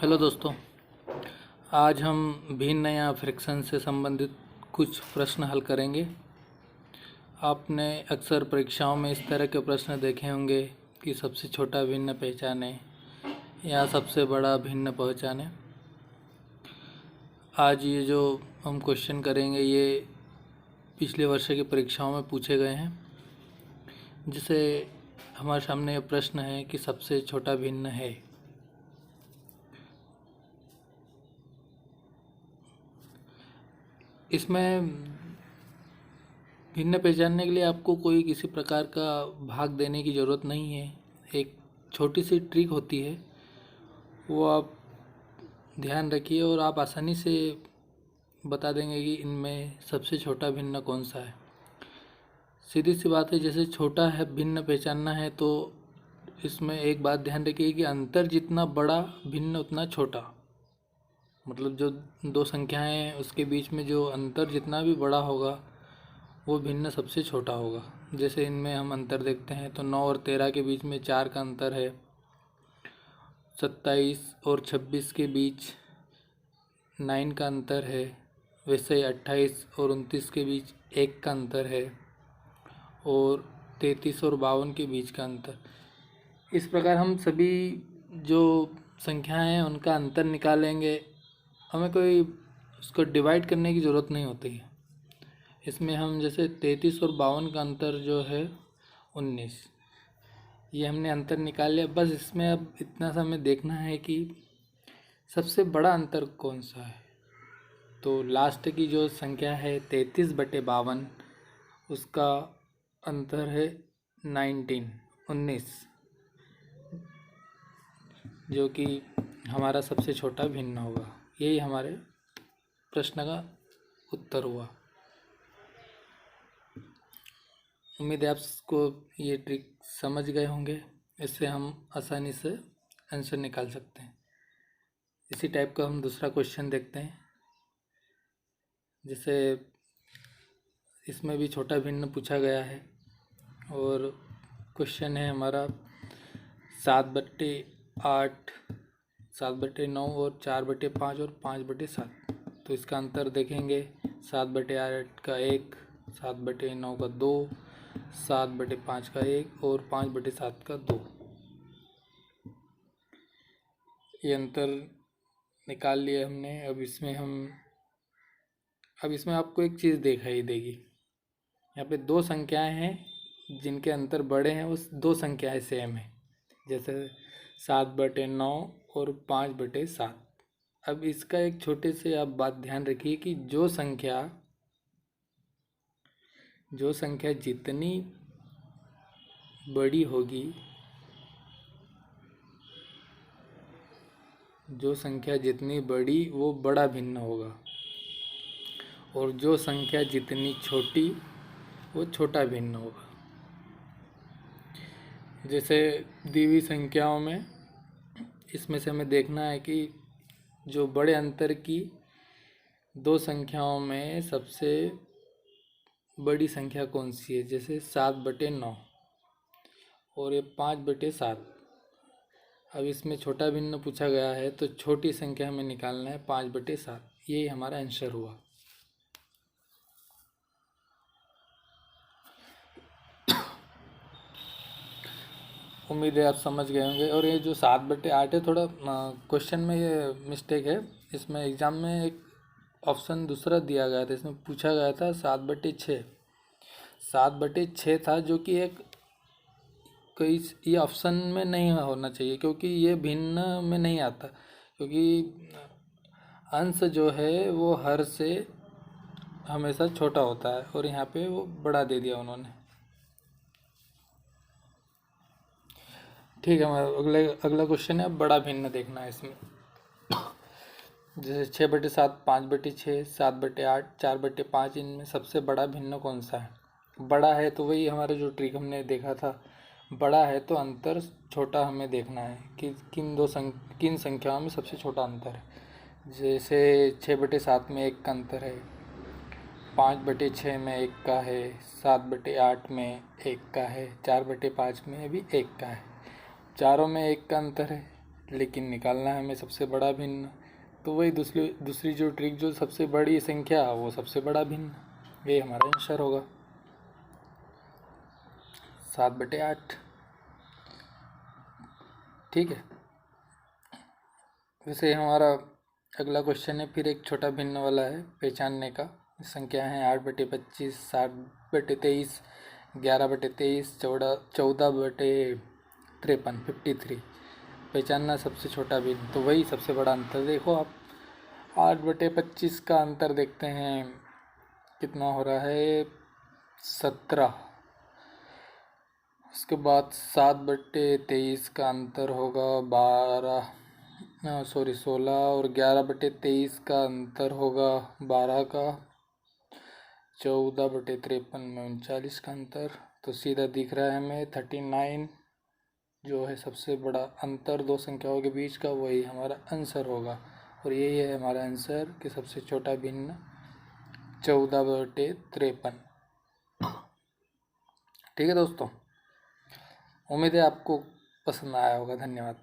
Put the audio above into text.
Hello दोस्तों, आज हम भिन्न या फ्रिक्शन से संबंधित कुछ प्रश्न हल करेंगे। आपने अक्सर परीक्षाओं में इस तरह के प्रश्न देखे होंगे कि सबसे छोटा भिन्न पहचाने या सबसे बड़ा भिन्न पहचाने। आज ये जो हम क्वेश्चन करेंगे ये पिछले वर्ष की परीक्षाओं में पूछे गए हैं, जिसे हमारे सामने ये प्रश्न है कि सबसे छोटा भिन्न है। इसमें भिन्न पहचानने के लिए आपको कोई किसी प्रकार का भाग देने की ज़रूरत नहीं है। एक छोटी सी ट्रिक होती है, वो आप ध्यान रखिए और आप आसानी से बता देंगे कि इनमें सबसे छोटा भिन्न कौन सा है। सीधी सी बात है, जैसे छोटा है भिन्न पहचानना है तो इसमें एक बात ध्यान रखिए कि अंतर जितना बड़ा भिन्न उतना छोटा। मतलब जो दो संख्याएं हैं उसके बीच में जो अंतर जितना भी बड़ा होगा वो भिन्न सबसे छोटा होगा। जैसे इनमें हम अंतर देखते हैं तो 9 और 13 के बीच में 4 का अंतर है। 27 और 26 के बीच 9 का अंतर है। वैसे ही 28 और 29 के बीच 1 का अंतर है और 33 और 52 के बीच का अंतर। इस प्रकार हम सभी जो संख्याएं हैं उनका अंतर निकालेंगे। हमें कोई उसको डिवाइड करने की ज़रूरत नहीं होती है। इसमें हम जैसे 33 और 52 का अंतर जो है 19, ये हमने अंतर निकाल लिया। बस इसमें अब इतना सा हमें देखना है कि सबसे बड़ा अंतर कौन सा है। तो लास्ट की जो संख्या है 33/52, उसका अंतर है 19, जो कि हमारा सबसे छोटा भिन्न होगा। यही हमारे प्रश्न का उत्तर हुआ। उम्मीद है आपको ये ट्रिक समझ गए होंगे। इससे हम आसानी से आंसर निकाल सकते हैं। इसी टाइप का हम दूसरा क्वेश्चन देखते हैं। जैसे इसमें भी छोटा भिन्न पूछा गया है और क्वेश्चन है हमारा 7/8, 7/9 और 4/5 और 5/7। तो इसका अंतर देखेंगे 7/8 का 1, 7/9 का 2, 7/5 का 1 और 5/7 का 2। ये अंतर निकाल लिया हमने। अब इसमें आपको एक चीज़ दिखाई देगी। यहाँ पे दो संख्याएं हैं जिनके अंतर बड़े हैं, उस दो संख्याएं सेम है। जैसे 7/9 और 5/7। अब इसका एक छोटे से आप बात ध्यान रखिए कि जो संख्या जितनी बड़ी होगी, जो संख्या जितनी बड़ी वो बड़ा भिन्न होगा, और जो संख्या जितनी छोटी वो छोटा भिन्न होगा। जैसे दी हुई संख्याओं में इसमें से हमें देखना है कि जो बड़े अंतर की दो संख्याओं में सबसे बड़ी संख्या कौन सी है। जैसे 7/9 और ये 5/7। अब इसमें छोटा भिन्न पूछा गया है तो छोटी संख्या हमें निकालना है 5/7। यही हमारा आंसर हुआ। उम्मीद है आप समझ गए होंगे। और ये जो 7/8 है, थोड़ा क्वेश्चन में ये मिस्टेक है। इसमें एग्ज़ाम में एक ऑप्शन दूसरा दिया गया था। इसमें पूछा गया था 7/6। 7/6 था, जो कि एक कोई ये ऑप्शन में नहीं होना चाहिए, क्योंकि ये भिन्न में नहीं आता। क्योंकि अंश जो है वो हर से हमेशा छोटा होता है और यहाँ पे वो बड़ा दे दिया उन्होंने। ठीक है, अगला क्वेश्चन है बड़ा भिन्न देखना है इसमें। जैसे 6/7, 5/6, 7/8, 4/5, इनमें सबसे बड़ा भिन्न कौन सा है। बड़ा है तो वही हमारा जो ट्रिक हमने देखा था, बड़ा है तो अंतर छोटा हमें देखना है कि किन संख्याओं में सबसे छोटा अंतर है। जैसे 6/7 में 1 का अंतर है, 5/6 में 1 का है, 7/8 में 1 का है, 4/5 में भी 1 का है। चारों में 1 का अंतर है, लेकिन निकालना है हमें सबसे बड़ा भिन्न। तो वही दूसरी जो ट्रिक, जो सबसे बड़ी संख्या वो सबसे बड़ा भिन्न, ये हमारा आंसर होगा 7/8। ठीक है। वैसे हमारा अगला क्वेश्चन है फिर एक छोटा भिन्न वाला है पहचानने का। संख्या है 8/25, 7/23, 11/23, 14/53, 53। पहचानना सबसे छोटा भिन्न, तो वही सबसे बड़ा अंतर। देखो आप 8/25 का अंतर देखते हैं कितना हो रहा है, 17। उसके बाद 7/23 का अंतर होगा 16, और 11/23 का अंतर होगा 12 का, 14/53 में 39 का अंतर। तो सीधा दिख रहा है हमें 39 जो है सबसे बड़ा अंतर दो संख्याओं के बीच का, वही हमारा आंसर होगा। और यही है हमारा आंसर कि सबसे छोटा भिन्न 14/53। ठीक है दोस्तों, उम्मीद है आपको पसंद आया होगा। धन्यवाद।